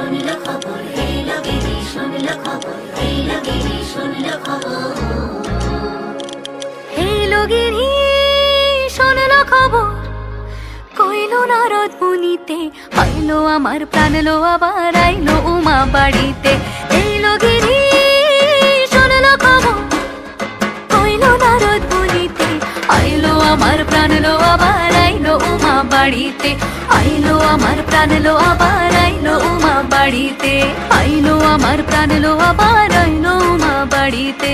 শুনলো খবর, এলো গিরি শুনলো খবর, এলো গিরি শুনলো খবর। এলো গিরি শুনলো খবর, কইল নারদ মুনিতে, আইলো আমার প্রাণ লো আবার আইলো উমা বাড়িতে। এলো গিরি শুনলো খবর, কইল নারদ মুনিতে, আইলো আমার প্রাণ লো আবার আইলো উমা বাড়িতে। আইলো আমার প্রাণ লো আবার আইলো উমা বাড়িতে, আইলো আমার প্রাণ লো আবার আইলো উমা বাড়িতে।